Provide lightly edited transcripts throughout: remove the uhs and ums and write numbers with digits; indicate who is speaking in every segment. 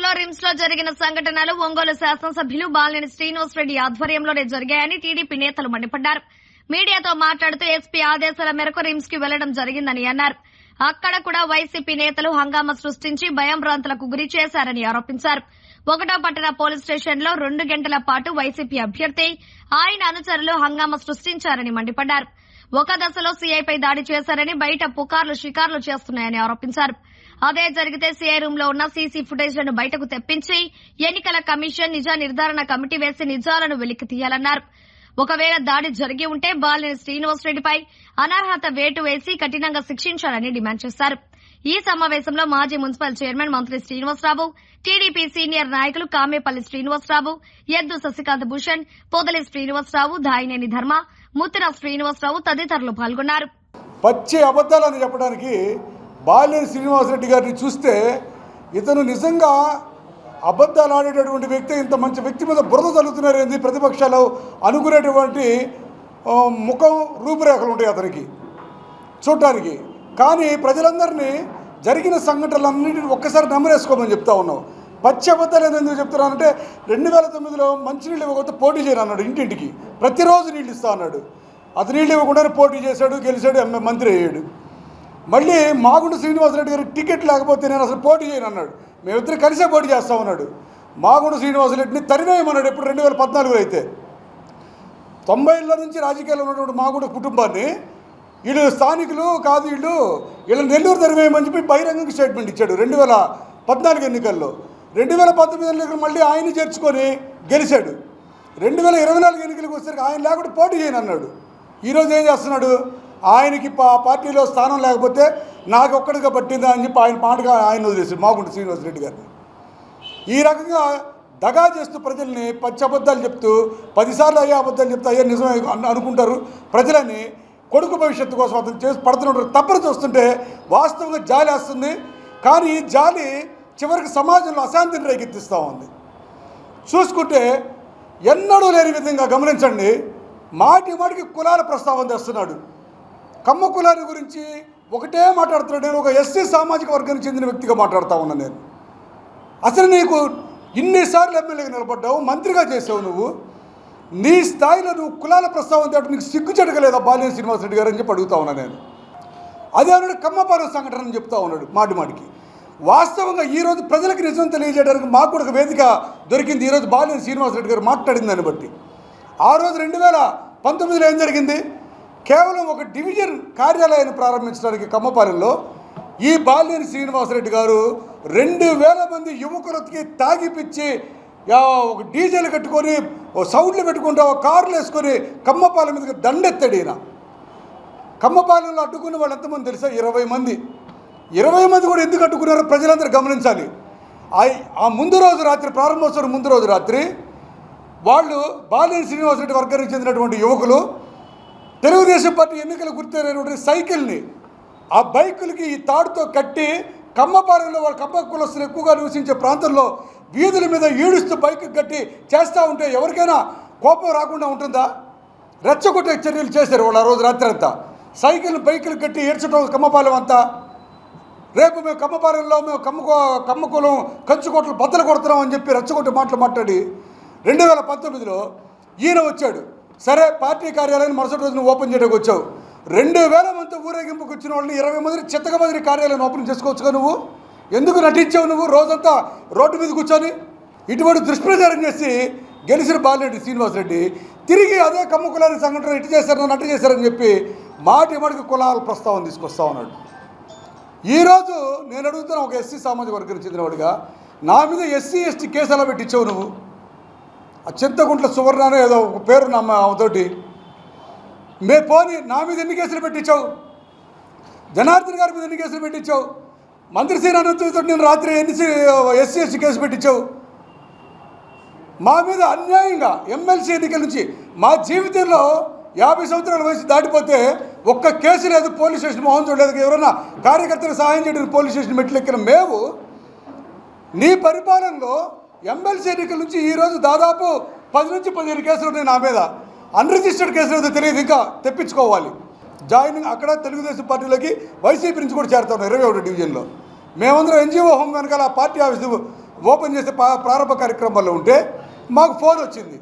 Speaker 1: డిసెంబర్లో రిమ్స్ లో జరిగిన సంఘటనలు ఒంగోలు శాసనసభ్యులు బాలినేని శ్రీనివాసరెడ్డి ఆధ్వర్యంలోనే జరిగాయని టీడీపీ నేతలు మండిపడ్డారు. మీడియాతో మాట్లాడుతూ ఎస్పీ ఆదేశాల మేరకు రిమ్స్ కి వెళ్లడం జరిగిందని అన్నారు. అక్కడ కూడా వైసీపీ నేతలు హంగామా సృష్టించి భయాంభ్రాంతులకు గురి చేశారని ఆరోపించారు. 1వ పట్టణ పోలీస్ స్టేషన్ లో 2 గంటల పాటు వైసీపీ అభ్యర్థి ఆయన అనుచరులు హంగామా సృష్టించారని మండిపడ్డారు. ఒక దశలో సీఐపై దాడి చేశారని, బయట పుకార్లు షికార్లు చేస్తున్నాయని ఆరోపించారు. అదే జరిగితే సీఐ రూమ్ లో ఉన్న సీసీ ఫుటేజ్లను బయటకు తెప్పించి ఎన్నికల కమిషన్ నిజ నిర్ధారణ కమిటీ వేసి నిజాలను వెలికి తీయాలన్నారు. ఒకవేళ దాడి జరిగి ఉంటే బాలినేని శ్రీనివాసరెడ్డిపై అనర్హత వేటు వేసి కఠినంగా శిక్షించాలని డిమాండ్ చేశారు. ఈ సమావేశంలో మాజీ మున్సిపల్ చైర్మన్ మంత్రి శ్రీనివాసరావు, టీడీపీ సీనియర్ నాయకులు కామేపల్లి శ్రీనివాసరావు, ఎద్దు శశికాంత్ భూషణ్, పొదలి శ్రీనివాసరావు, దాయినేని ధర్మ, ముత్తిన శ్రీనివాసరావు తదితరులు పాల్గొన్నారు.
Speaker 2: పచ్చి అబద్దాలని చెప్పడానికి బాలినేని శ్రీనివాసరెడ్డి గారిని చూస్తే ఇతను నిజంగా అబద్దాలు ఆడేటటువంటి వ్యక్తి, ఇంత మంచి వ్యక్తి మీద బురద చల్లుతున్నారేంది ప్రతిపక్షాలు అనుకునేటువంటి ముఖం రూపురేఖలు ఉంటాయి అతనికి చూడటానికి. కానీ ప్రజలందరినీ జరిగిన సంఘటనలన్నింటినీ ఒక్కసారి నమ్మరేసుకోమని చెప్తా ఉన్నాం. పచ్చి అబద్దాలు ఎందుకు చెప్తున్నానంటే 2009లో మంచినీళ్ళు ఇవ్వకపోతే పోటీ చేయను అన్నాడు. ఇంటింటికి ప్రతిరోజు నీళ్ళు ఇస్తా అన్నాడు. అతను నీళ్ళు ఇవ్వకుండానే పోటీ చేశాడు, గెలిచాడు, మంత్రి అయ్యాడు. మళ్ళీ మాగుంట శ్రీనివాసరెడ్డి గారికి టికెట్ లేకపోతే నేను అసలు పోటీ చేయను అన్నాడు. మేమిద్దరు కలిసే పోటీ చేస్తామన్నాడు. మాగుంట శ్రీనివాసరెడ్డిని తరివేయమన్నాడు. ఎప్పుడు 2014లో అయితే 90ల నుంచి రాజకీయాల్లో ఉన్నటువంటి మాగుంట కుటుంబాన్ని వీళ్ళు స్థానికులు కాదు, వీళ్ళు నెల్లూరు తరివేయమని చెప్పి బహిరంగంగా స్టేట్మెంట్ ఇచ్చాడు 2014 ఎన్నికల్లో. 2019 ఎన్నికలు మళ్ళీ ఆయన చేర్చుకొని గెలిచాడు. 2024 ఎన్నికలకు వచ్చేసరికి ఆయన లేకుండా పోటీ చేయను అన్నాడు. ఈరోజు ఏం చేస్తున్నాడు? ఆయనకి పార్టీలో స్థానం లేకపోతే నాకు ఒక్కడిగా పట్టిందా అని చెప్పి ఆయన పాటగా ఆయన వదిలేశాడు మాగుంట శ్రీనివాసరెడ్డి గారిని. ఈ రకంగా దగా చేస్తూ ప్రజల్ని పచ్చి అబద్ధాలు చెప్తూ 10 సార్లు అయ్యే అబద్ధాలు చెప్తే అయ్యే నిజమే అనుకుంటారు ప్రజలని. కొడుకు భవిష్యత్తు కోసం అతను చేసి పడుతున్న తప్పని చూస్తుంటే వాస్తవంగా జాలి వస్తుంది. కానీ ఈ జాలి చివరికి సమాజంలో అశాంతిని రేకెత్తిస్తూ ఉంది. చూసుకుంటే ఎన్నడూ లేని విధంగా గమనించండి, మాటికి కులాల ప్రస్తావన తెస్తున్నాడు. కమ్మ కులాల గురించి ఒకటే మాట్లాడుతున్నాడు. నేను ఒక ఎస్సీ సామాజిక వర్గానికి చెందిన వ్యక్తిగా మాట్లాడుతూ ఉన్నాను. నేను అసలు నీకు ఇన్నిసార్లు ఎమ్మెల్యేగా నిలబడ్డావు, మంత్రిగా చేసావు, నువ్వు నీ స్థాయిలో నువ్వు కులాల ప్రస్తావన తేవడం నీకు సిగ్గుచెడగా లేదా బాలినేని శ్రీనివాసరెడ్డి గారు అని చెప్పి అడుగుతా ఉన్నా నేను. అదే అన్నాడు కమ్మపాలెం సంఘటన అని చెప్తా ఉన్నాడు మాటికి. వాస్తవంగా ఈరోజు ప్రజలకు నిజం తెలియజేయడానికి మాకు కూడా ఒక వేదిక దొరికింది. ఈరోజు బాలినేని శ్రీనివాసరెడ్డి గారు మాట్లాడింది దాన్ని బట్టి. ఆ రోజు 2019లో ఏం జరిగింది? కేవలం ఒక డివిజన్ కార్యాలయాన్ని ప్రారంభించడానికి కమ్మపాలెంలో ఈ బాలినేని శ్రీనివాసరెడ్డి గారు 2000 మంది యువకులకి తాగిపిచ్చి ఒక డీజేలు కట్టుకొని సౌండ్లు పెట్టుకుంటూ కార్లు వేసుకొని కమ్మపాలెం మీదకి దండెత్తాడు ఈయన. కమ్మపాలెంలో అడ్డుకున్న వాళ్ళు ఎంతమంది తెలుసా? 20 మంది. 20 మంది కూడా ఎందుకు అడ్డుకున్నారో ప్రజలందరూ గమనించాలి. ఆ ముందు రోజు రాత్రి, ప్రారంభోత్సవం ముందు రోజు రాత్రి వాళ్ళు బాలినేని శ్రీనివాసరెడ్డి వర్గానికి చెందినటువంటి యువకులు తెలుగుదేశం పార్టీ ఎన్నికల గుర్తైనటువంటి సైకిల్ని ఆ బైకులకి ఈ తాడుతో కట్టి కమ్మపాలెంలో వాళ్ళ కమ్మ కులస్తులు ఎక్కువగా నివసించే ప్రాంతంలో వీధుల మీద ఈడుస్తూ బైక్ కట్టి చేస్తూ ఉంటే ఎవరికైనా కోపం రాకుండా ఉంటుందా? రెచ్చగొట్టే చర్యలు చేశారు వాళ్ళు ఆ రోజు రాత్రి అంతా. సైకిల్ బైకులు కట్టి ఏడ్చడం కమ్మపాలెం అంతా. రేపు మేము కమ్మపాలెంలో మేము కమ్మకులం కంచుకోట్లు బద్దలు కొడుతున్నాం అని చెప్పి రెచ్చగొట్టే మాటలు మాట్లాడి 2019లో ఈయన వచ్చాడు. సరే, పార్టీ కార్యాలయాన్ని మరుసటి రోజు నువ్వు ఓపెన్ చేయడానికి వచ్చావు. 2000 మంది ఊరేగింపుకి వచ్చిన వాళ్ళని 20 మంది చిత్తక మంది కార్యాలయాన్ని ఓపెన్ చేసుకోవచ్చుగా. నువ్వు ఎందుకు నటించావు? నువ్వు రోజంతా రోడ్డు మీద కూర్చొని ఇటువంటి దుష్ప్రచారం చేసి గెలిచిన బాలినేని శ్రీనివాసరెడ్డి తిరిగి అదే కమ్మ కులానికి సంఘటన ఇటు చేశారు, నన్ను అటు చేశారని చెప్పి మాటికి కులాల ప్రస్తావన తీసుకొస్తా ఉన్నాడు. ఈరోజు నేను అడుగుతున్నా, ఒక ఎస్సీ సామాజిక వర్గానికి చెందినవాడిగా నా మీద ఎస్సీ ఎస్టీ కేసు ఎలా పెట్టించావు నువ్వు? ఆ చింతగుంట్ల సువర్ణ ఏదో ఒక పేరు ఆమెతోటి పోనీ నా మీద ఎన్ని కేసులు పెట్టించావు? జనార్దన్ గారి మీద ఎన్ని కేసులు పెట్టించావు? మంత్రిశ్రీ అనంతతో నేను రాత్రి ఎస్సీ ఎస్టీ కేసు పెట్టించావు. మా మీద అన్యాయంగా ఎమ్మెల్సీ ఎన్నికల నుంచి మా జీవితంలో 50 సంవత్సరాల వయసు దాటిపోతే ఒక్క కేసు లేదు, పోలీస్ స్టేషన్ మొహం చూడలేదు. ఎవరైనా కార్యకర్తలు సహాయం చేయడానికి పోలీస్ స్టేషన్ మెట్లెక్కిన మేము నీ పరిపాలనలో ఎమ్మెల్సీ ఎన్నికల నుంచి ఈరోజు దాదాపు 10 నుంచి 15 కేసులు ఉన్నాయి నా మీద. అన్రిజిస్టర్డ్ కేసులు ఏదో తెలియదు, ఇంకా తెప్పించుకోవాలి. జాయినింగ్ అక్కడ తెలుగుదేశం పార్టీలోకి వైసీపీ నుంచి కూడా చేరుతా ఉన్నాం 21 డివిజన్లో. మేమందరం ఎన్జిఓ హోమ్ వెనకాల ఆ పార్టీ ఆఫీసు ఓపెన్ చేసే ప్రారంభ కార్యక్రమాల్లో ఉంటే మాకు ఫోన్ వచ్చింది.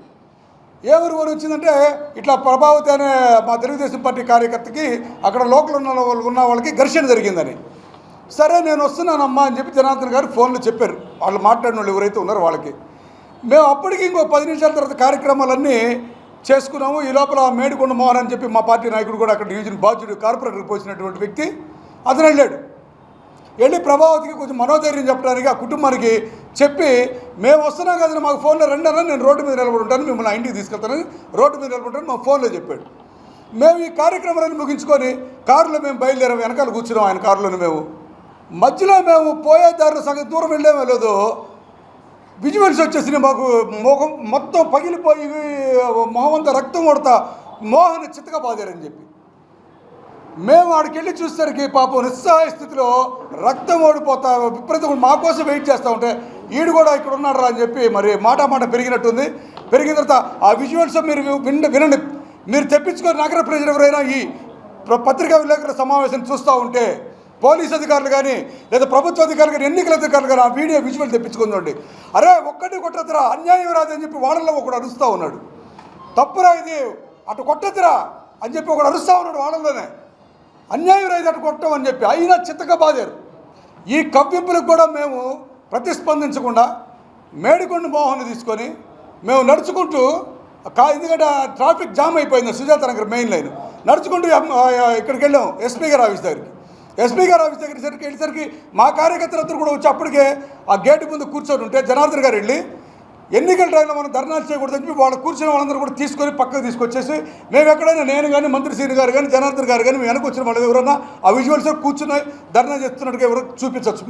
Speaker 2: ఎవరు ఫోన్ వచ్చిందంటే ఇట్లా ప్రభావతి అనే మా తెలుగుదేశం పార్టీ కార్యకర్తకి అక్కడ లోకల్ ఉన్న వాళ్ళకి ఘర్షణ జరిగిందని. సరే నేను వస్తున్నానమ్మా అని చెప్పి జనార్దన్ గారు ఫోన్లో చెప్పారు. వాళ్ళు మాట్లాడిన వాళ్ళు ఎవరైతే ఉన్నారో వాళ్ళకి. మేము అప్పటికి ఇంకో 10 నిమిషాల తర్వాత కార్యక్రమాలన్నీ చేసుకున్నాము. ఈ లోపల మేడికొండ మోహన్ అని చెప్పి మా పార్టీ నాయకుడు కూడా అక్కడ డివిజన్ బాధ్యుడు కార్పొరేటర్కి పోసినటువంటి వ్యక్తి అతను వెళ్ళాడు. వెళ్ళి ప్రభావతికి కొంచెం మనోధైర్యం చెప్పడానికి ఆ కుటుంబానికి చెప్పి మేము వస్తున్నాం కదా మాకు ఫోన్లో రండి అన్న, నేను రోడ్డు మీద నిలబడి ఉంటాను, మిమ్మల్ని ఇంటికి తీసుకెళ్తానని రోడ్డు మీద నిలబడి మా ఫోన్లో చెప్పాడు. మేము ఈ కార్యక్రమాలను ముగించుకొని కారులో మేము బయలుదేరాము. వెనకాల కూర్చున్నాం ఆయన కారులోనే. మేము మధ్యలో మేము పోయే దారిలో సగం దూరం వెళ్ళామో లేదో విజువల్స్ వచ్చేసినాయి. మాకు మొహం మొత్తం పగిలిపోయి మొహమంతా రక్తం కొడతా మోహన్ చిత్తగా బాధారని చెప్పి మేము ఆడికి వెళ్ళి చూసేసరికి పాపం నిస్సహాయ స్థితిలో రక్తం ఓడిపోతా విపరీతంగా మా కోసం వెయిట్ చేస్తూ ఉంటే ఈడు కూడా ఇక్కడ ఉన్నాడు రా అని చెప్పి మరి మాట పెరిగినట్టుంది. పెరిగిన తర్వాత ఆ విజువల్స్ మీరు వినండి. మీరు తెప్పించుకొని నగర ప్రజలు ఎవరైనా ఈ పత్రికా విలేకరుల సమావేశం చూస్తూ ఉంటే పోలీస్ అధికారులు కానీ లేదా ప్రభుత్వ అధికారులు కానీ ఎన్నికల అధికారులు కానీ ఆ వీడియో విజువల్ తెప్పించుకుందండి. అరే ఒక్కటి కొట్టద్దురా, అన్యాయం రాదని చెప్పి వాళ్ళల్లో ఒకడు అరుస్తూ ఉన్నాడు. తప్పురా ఇది, అటు కొట్టద్దురా అని చెప్పి ఒకడు అరుస్తూ ఉన్నాడు వాళ్ళల్లోనే. అన్యాయం రాదు అటు కొట్టం అని చెప్పి అయినా చిత్తగా బాధారు. ఈ కవ్వింపులకు కూడా మేము ప్రతిస్పందించకుండా మేడికొండ మోహన్ తీసుకొని మేము నడుచుకుంటూ ఎందుకంటే ట్రాఫిక్ జామ్ అయిపోయింది సుజాత నగర్ మెయిన్ లైన్. నడుచుకుంటూ ఇక్కడికి వెళ్ళాం ఎస్పీ గారి ఆఫీస్ దగ్గరికి. ఎస్పీ గారి ఆఫీస్ దగ్గరికి వెళ్ళేసరికి మా కార్యకర్తలందరూ కూడా వచ్చి అప్పటికే ఆ గేటు ముందు కూర్చొని ఉంటే జనార్దన్ గారు వెళ్ళి ఎన్నికల టైంలో మనం ధర్నాలు చేయకూడదని చెప్పి వాళ్ళు కూర్చున్న వాళ్ళందరూ కూడా తీసుకొని పక్కకు తీసుకొచ్చేసి మేము ఎక్కడైనా నేను కానీ మంత్రి శ్రీని గారు కానీ జనార్దన్ గారు కానీ వెనక వచ్చిన వాళ్ళు ఎవరైనా ఆ విజువల్స్ కూర్చుని ధర్నా చేస్తున్నట్టుగా ఎవరు చూపించవచ్చు.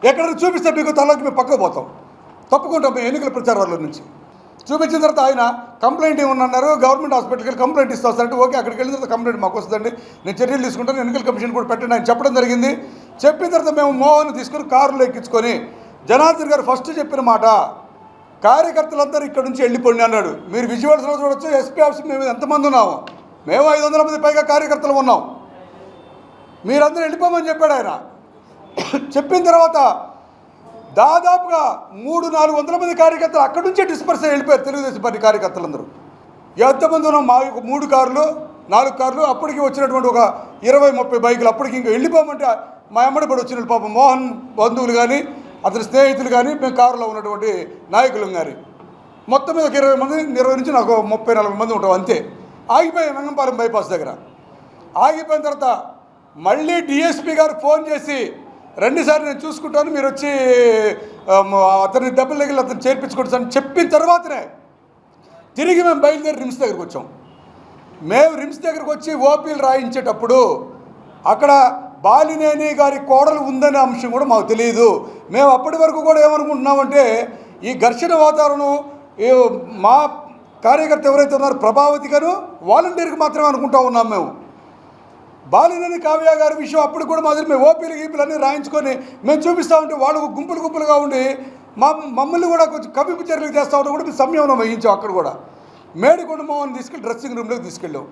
Speaker 2: ఎక్కడైనా చూపిస్తే మీకు తలకి మేము పక్కకు పోతాం, తప్పుకుంటాం మేము ఎన్నికల ప్రచారాల నుంచి. చూపించిన తర్వాత ఆయన కంప్లైంట్ ఏమన్నారు, గవర్నమెంట్ హాస్పిటల్కి వెళ్ళి కంప్లైంట్ ఇస్తా వస్తారంటే ఓకే అక్కడికి వెళ్ళిన తర్వాత కంప్లైంట్ మాకు వస్తుందండి, నేను చర్యలు తీసుకుంటాను, ఎన్నికల కమిషన్ కూడా పెట్టండి ఆయన చెప్పడం జరిగింది. చెప్పిన తర్వాత మేము మోహన్ తీసుకొని కారులో ఎక్కించుకొని జనార్దన్ గారు ఫస్ట్ చెప్పిన మాట కార్యకర్తలందరూ ఇక్కడ నుంచి వెళ్ళిపోండి అన్నాడు. మీరు విజువల్స్లో చూడొచ్చు ఎస్పీ ఆఫీస్ మేము ఎంతమంది ఉన్నాము, మేము 500 మంది పైగా కార్యకర్తలు ఉన్నాం, మీరందరూ వెళ్ళిపోమని చెప్పాడు ఆయన. చెప్పిన తర్వాత దాదాపుగా 300-400 మంది కార్యకర్తలు అక్కడి నుంచే డిస్పర్స్ వెళ్ళిపోయారు. తెలుగుదేశం పార్టీ కార్యకర్తలందరూ ఎంతమంది ఉన్నాం, మా 3 కార్లు 4 కార్లు అప్పటికి వచ్చినటువంటి ఒక 20-30 బైకులు అప్పటికి ఇంకా వెళ్ళిపోమంటే మా ఎమ్మడి పడి వచ్చిన పాపం మోహన్ బంధువులు కానీ అతని స్నేహితులు కానీ మేము కారులో ఉన్నటువంటి నాయకులు కానీ మొత్తం మీద 20 మంది 20 నుంచి నాకు 30-40 మంది ఉంటాం అంతే. ఆగిపోయాం వెంగంపాలెం బైపాస్ దగ్గర. ఆగిపోయిన తర్వాత మళ్ళీ డిఎస్పీ గారు ఫోన్ చేసి 2 సార్లు నేను చూసుకుంటాను, మీరు వచ్చి అతని దెబ్బలు దగ్గర అతను చేర్పించుకుంటాను అని చెప్పిన తర్వాతనే తిరిగి మేము బయలుదేరి రిమ్స్ దగ్గరికి వచ్చాం. మేము రిమ్స్ దగ్గరికి వచ్చి ఓపీలు రాయించేటప్పుడు అక్కడ బాలినేని గారి కోడలు ఉందనే అంశం కూడా మాకు తెలియదు. మేము అప్పటి వరకు కూడా ఏమనుకుంటున్నామంటే ఈ ఘర్షణ వాతావరణం మా కార్యకర్త ఎవరైతే ఉన్నారో ప్రభావతి గారు వాలంటీర్కి మాత్రమే అనుకుంటా ఉన్నాం. మేము బాలినేని కావ్య గారి విషయం అప్పుడు కూడా మాదిరి మేము ఓపీలు గీపీలు అన్నీ రాయించుకొని మేము చూపిస్తూ ఉంటే వాళ్ళు గుంపులుగా ఉండి మమ్మల్ని కూడా కొంచెం కవింపు చర్యలు చేస్తూ ఉంటే కూడా మేము సంయమనం వహించాం. అక్కడ కూడా మేడికొండ మోహన్ తీసుకెళ్ళి డ్రెస్సింగ్ రూమ్లోకి తీసుకెళ్ళాం.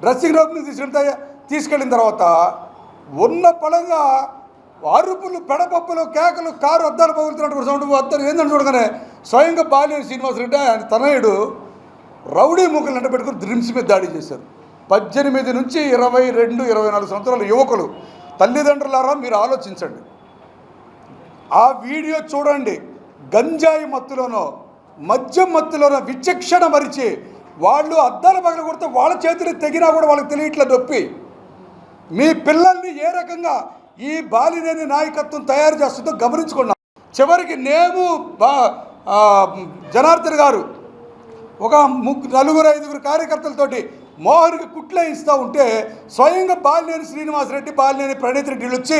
Speaker 2: డ్రెస్సింగ్ రూమ్కి తీసుకెళ్ళిన తర్వాత ఉన్న పడంగా అరుపులు పెడపప్పులు కేకలు కారు అద్దాలు పగులుతున్నట్టు సౌండ్ అద్దాలు ఏందని చూడగానే స్వయంగా బాలినేని శ్రీనివాసరెడ్డి ఆయన తనయుడు రౌడీ మూకలు వెంట పెట్టుకుని డ్రిమ్స్ మీద దాడి చేశారు. 18 నుంచి 22-24 సంవత్సరాల యువకులు. తల్లిదండ్రులారా మీరు ఆలోచించండి, ఆ వీడియో చూడండి. గంజాయి మత్తులోనో మద్యం మత్తులోనో విచక్షణ మరిచి వాళ్ళు అద్దాలు పగల కొడితే వాళ్ళ చేతులు తెగినా కూడా వాళ్ళకి తెలియట్లే నొప్పి. మీ పిల్లల్ని ఏ రకంగా ఈ బాలినేని నాయకత్వం తయారు చేస్తుందో గమనించుకున్నాం. చివరికి నేను జనార్దన్ గారు ఒక 4-5 కార్యకర్తలతోటి మోహన్కి కుట్లే ఇస్తూ ఉంటే స్వయంగా బాలినేని శ్రీనివాసరెడ్డి బాలినేని ప్రణీత్ రెడ్డిలు వచ్చి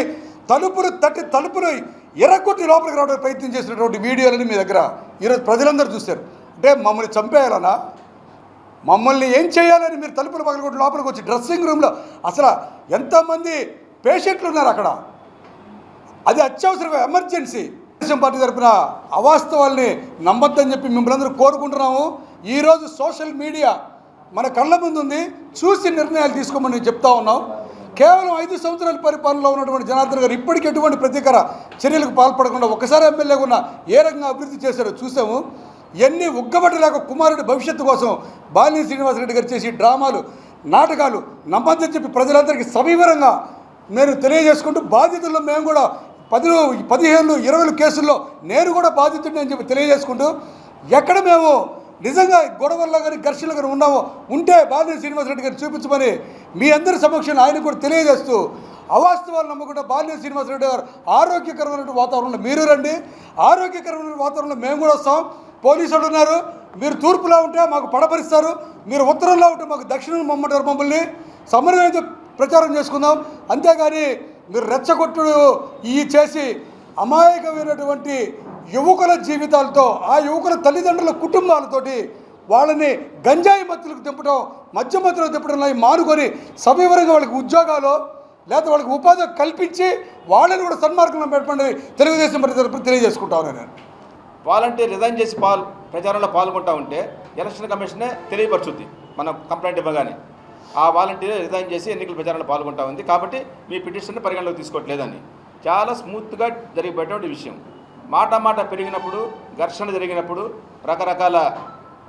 Speaker 2: తలుపులు ఎర్రకొట్టి లోపలికి రావడానికి ప్రయత్నం చేసినటువంటి వీడియోలని మీ దగ్గర ఈరోజు ప్రజలందరూ చూశారు. అంటే మమ్మల్ని చంపేయాలనా, మమ్మల్ని ఏం చేయాలని మీరు తలుపులు పగలగొట్టి లోపలికి వచ్చి డ్రెస్సింగ్ రూమ్లో అసలు ఎంతమంది పేషెంట్లు ఉన్నారు అక్కడ, అది అత్యవసరం ఎమర్జెన్సీ. తెలుగుదేశం పార్టీ తరఫున అవాస్తవాల్ని నమ్మొద్దని చెప్పి మిమ్మల్ని అందరూ కోరుకుంటున్నాము. ఈరోజు సోషల్ మీడియా మన కళ్ళ ముందు ఉంది, చూసి నిర్ణయాలు తీసుకోమని చెప్తా ఉన్నాం. కేవలం 5 సంవత్సరాల పరిపాలనలో ఉన్నటువంటి జనార్దన్ గారు ఇప్పటికీ ఎటువంటి ప్రతీకార చర్యలకు పాల్పడకుండా ఒక్కసారి ఎమ్మెల్యేగా ఉన్న ఏ రకంగా అభివృద్ధి చేశారో చూసాము. ఎన్ని ఉగ్గబట్టలేక కుమారుడి భవిష్యత్తు కోసం బాలినేని శ్రీనివాసరెడ్డి గారు చేసి డ్రామాలు నాటకాలు నమ్మద్దని చెప్పి ప్రజలందరికీ సవివరంగా నేను తెలియజేసుకుంటూ బాధితుల్లో మేము కూడా 10, 15, 20 కేసుల్లో నేను కూడా బాధితుడిని అని చెప్పి తెలియజేసుకుంటూ ఎక్కడ మేము నిజంగా గొడవల్లో కానీ ఘర్షణలో కానీ ఉంటే బాలినేని శ్రీనివాసరెడ్డి గారు చూపించమని మీ అందరి సమక్షంలో ఆయన కూడా తెలియజేస్తూ అవాస్తవాలు నమ్మకుండా బాలినేని శ్రీనివాసరెడ్డి గారు ఆరోగ్యకరమైన వాతావరణంలో మీరు రండి, ఆరోగ్యకరమైన వాతావరణంలో మేము కూడా వస్తాం. పోలీసులు ఉన్నారు, మీరు తూర్పులో ఉంటే మాకు పడపరిస్తారు, మీరు ఉత్తరంలో ఉంటే మాకు దక్షిణం మమ్మటారు. మమ్మల్ని సమన్వయంతో ప్రచారం చేసుకుందాం. అంతేగాని మీరు రెచ్చగొట్టుడు చేసి అమాయకమైనటువంటి యువకుల జీవితాలతో ఆ యువకుల తల్లిదండ్రుల కుటుంబాలతోటి వాళ్ళని గంజాయి మత్తులకు దింపడం, మద్య మత్తులకు దింపడం మానుకొని సవివరంగా వాళ్ళకి ఉద్యోగాలు లేకపోతే వాళ్ళకి ఉపాధి కల్పించి వాళ్ళని కూడా సన్మార్గంలో పెట్టండి తెలుగుదేశం తరపున తెలియజేసుకుంటాను. నేను
Speaker 3: వాలంటీర్ రిజైన్ చేసి ప్రచారంలో పాల్గొంటూ ఉంటే ఎలక్షన్ కమిషనే తెలియపరుచుద్ది. మనం కంప్లైంట్ ఇవ్వగానే ఆ వాలంటీర్ రిజైన్ చేసి ఎన్నికల ప్రచారంలో పాల్గొంటూ ఉంది కాబట్టి మీ పిటిషన్ పరిగణలోకి తీసుకోవట్లేదని చాలా స్మూత్గా జరిగిపోయేటువంటి విషయం. మాట పెరిగినప్పుడు, ఘర్షణ జరిగినప్పుడు రకరకాల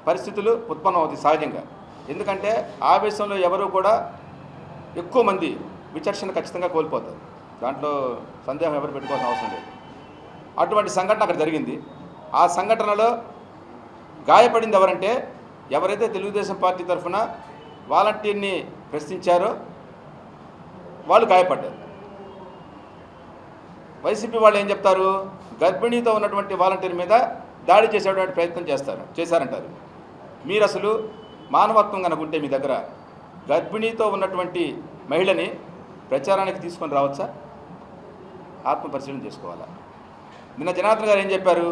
Speaker 3: పరిస్థితులు ఉత్పన్నమవుతాయి సహజంగా. ఎందుకంటే ఆవేశంలో ఎవరు కూడా ఎక్కువ మంది విచక్షణ ఖచ్చితంగా కోల్పోతారు. దాంట్లో సందేహం ఎవరు పెట్టుకోవాల్సిన అవసరం లేదు. అటువంటి సంఘటన అక్కడ జరిగింది. ఆ సంఘటనలో గాయపడింది ఎవరంటే ఎవరైతే తెలుగుదేశం పార్టీ తరఫున వాలంటీర్ని ప్రశ్నించారో వాళ్ళు గాయపడ్డారు. వైసీపీ వాళ్ళు ఏం చెప్తారు, గర్భిణీతో ఉన్నటువంటి వాలంటీర్ మీద దాడి చేసేటువంటి ప్రయత్నం చేశారంటారు. మీరు అసలు మానవత్వం కనుకుంటే మీ దగ్గర గర్భిణీతో ఉన్నటువంటి మహిళని ప్రచారానికి తీసుకొని రావచ్చా? ఆత్మపరిశీలన చేసుకోవాలా? నిన్న జనార్దన్ గారు ఏం చెప్పారు,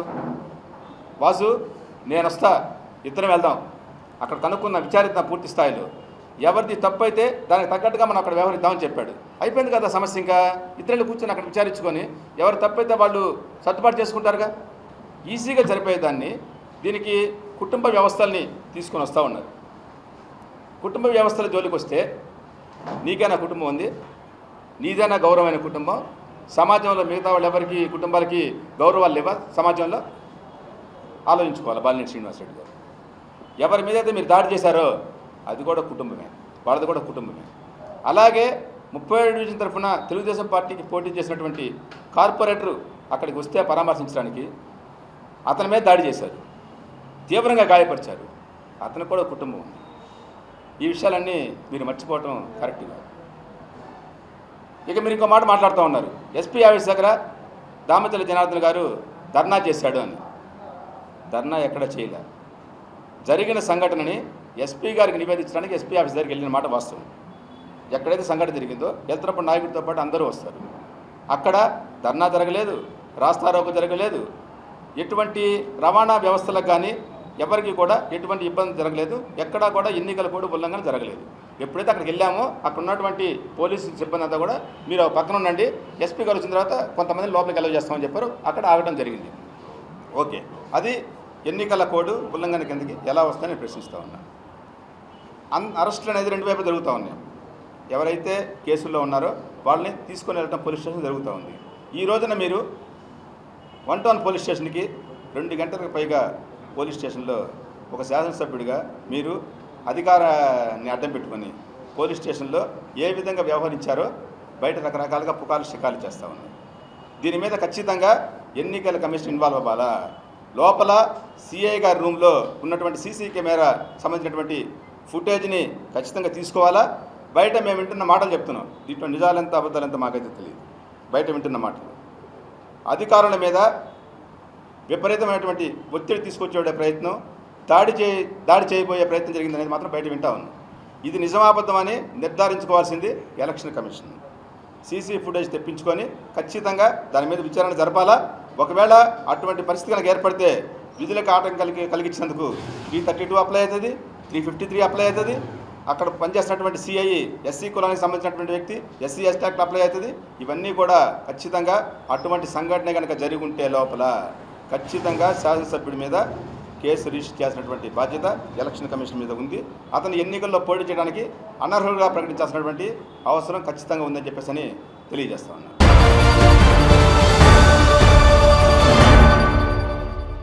Speaker 3: వాసు నేను వస్తా, ఇద్దరం వెళ్దాం, అక్కడ కనుక్కున్న విచారిద్దాం పూర్తి స్థాయిలో, ఎవరిది తప్పు అయితే దానికి తగ్గట్టుగా మనం అక్కడ వ్యవహరిద్దామని చెప్పాడు. అయిపోయింది కదా సమస్య. ఇంకా ఇద్దరు కూర్చొని అక్కడ విచారించుకొని ఎవరు తప్పు అయితే వాళ్ళు సర్దుబాటు చేసుకుంటారుగా, ఈజీగా జరిపోయేదాన్ని. దీనికి కుటుంబ వ్యవస్థల్ని తీసుకొని వస్తూ ఉన్నారు. కుటుంబ వ్యవస్థల జోలికి వస్తే నీకైనా కుటుంబం ఉంది, నీదైనా గౌరవమైన కుటుంబం, సమాజంలో మిగతా వాళ్ళు ఎవరికి కుటుంబాలకి గౌరవాలు లేవా సమాజంలో? ఆలోచించుకోవాలి. బాలినేని శ్రీనివాసరెడ్డి గారు ఎవరి మీదైతే మీరు దాడి చేశారో అది కూడా కుటుంబమే, వాళ్ళది కూడా కుటుంబమే. అలాగే 37 డివిజన్ తరఫున తెలుగుదేశం పార్టీకి పోటీ చేసినటువంటి కార్పొరేటరు అక్కడికి వస్తే పరామర్శించడానికి అతని మీద దాడి చేశారు, తీవ్రంగా గాయపరిచారు, అతనికి కూడా కుటుంబం ఉంది. ఈ విషయాలన్నీ మీరు మర్చిపోవటం కరెక్ట్ కాదు. ఇక మీరు ఇంకో మాట మాట్లాడుతూ ఉన్నారు, ఎస్పీ ఆఫీస్ దగ్గర దామచల జనార్దన్ గారు ధర్నా చేశాడు అని. ధర్నా ఎక్కడ చేయలే. జరిగిన సంఘటనని ఎస్పీ గారికి నివేదించడానికి ఎస్పీ ఆఫీస్ దగ్గరికి వెళ్ళిన మాట వాస్తవం. ఎక్కడైతే సంఘటన జరిగిందో వెళ్తున్నప్పుడు నాయకుడితో పాటు అందరూ వస్తారు. అక్కడ ధర్నా జరగలేదు, రాస్తారోకో జరగలేదు, ఎటువంటి రవాణా వ్యవస్థలకు కానీ ఎవరికి కూడా ఎటువంటి ఇబ్బంది జరగలేదు, ఎక్కడా కూడా ఎన్నికల కోడ్ ఉల్లంఘన జరగలేదు. ఎప్పుడైతే అక్కడికి వెళ్ళామో అక్కడ ఉన్నటువంటి పోలీసు సిబ్బంది అంతా కూడా మీరు పక్కన ఉండండి, ఎస్పీ గారు వచ్చిన తర్వాత కొంతమంది లోపలికి అలౌ చేస్తామని చెప్పారు. అక్కడ ఆగడం జరిగింది. ఓకే, అది ఎన్నికల కోడ్ ఉల్లంఘన కిందకి ఎలా వస్తాయని ప్రశ్నిస్తూ ఉన్నా. అరెస్టులు అనేది 2 వైపులు జరుగుతూ ఉన్నాయి. ఎవరైతే కేసుల్లో ఉన్నారో వాళ్ళని తీసుకొని వెళ్ళడం పోలీస్ స్టేషన్ జరుగుతూ ఉంది. ఈ రోజున మీరు 1 టౌన్ పోలీస్ స్టేషన్కి 2 గంటలకు పైగా పోలీస్ స్టేషన్లో ఒక శాసనసభ్యుడిగా మీరు అధికారాన్ని అడ్డం పెట్టుకొని పోలీస్ స్టేషన్లో ఏ విధంగా వ్యవహరించారో బయట రకరకాలుగా పుకార్లు షికార్లు చేస్తూ ఉన్నాయి. దీని మీద ఖచ్చితంగా ఎన్నికల కమిషన్ ఇన్వాల్వ్ అవ్వాలా. లోపల సిఐ గారి రూమ్లో ఉన్నటువంటి సీసీ కెమెరా సంబంధించినటువంటి ఫుటేజ్ని ఖచ్చితంగా తీసుకోవాలా. బయట మేము వింటున్న మాటలు చెప్తున్నాం, దీంట్లో నిజాలెంత అబద్ధాలెంత మాకైతే తెలియదు. బయట వింటున్న మాటలు అధికారుల మీద విపరీతమైనటువంటి ఒత్తిడి తీసుకొచ్చే ప్రయత్నం, దాడి చేయబోయే ప్రయత్నం జరిగిందనేది మాత్రం బయట వింటా ఉన్నాం. ఇది నిజమాబద్ధమని నిర్ధారించుకోవాల్సింది ఎలక్షన్ కమిషన్. సీసీ ఫుటేజ్ తెప్పించుకొని ఖచ్చితంగా దాని మీద విచారణ జరపాలా. ఒకవేళ అటువంటి పరిస్థితి కనుక ఏర్పడితే విధులకు ఆటంకం కలిగించినందుకు 332 అప్లై అవుతుంది, 353 అప్లై అవుతుంది. అక్కడ పనిచేస్తున్నటువంటి సిఐ ఎస్సీ కులానికి సంబంధించినటువంటి వ్యక్తి ఎస్సీ ఎస్టీ యాక్ట్ అప్లై అవుతుంది. ఇవన్నీ కూడా ఖచ్చితంగా అటువంటి సంఘటన కనుక జరిగి ఉంటే లోపల ఖచ్చితంగా శాసనసభ్యుడి మీద కేసు రిజిస్టర్ చేయాల్సినటువంటి బాధ్యత ఎలక్షన్ కమిషన్ మీద ఉంది. అతను ఎన్నికల్లో పోటీ చేయడానికి అనర్హులుగా ప్రకటించాల్సినటువంటి అవసరం ఖచ్చితంగా ఉందని చెప్పేసి తెలియజేస్తా ఉన్నాను.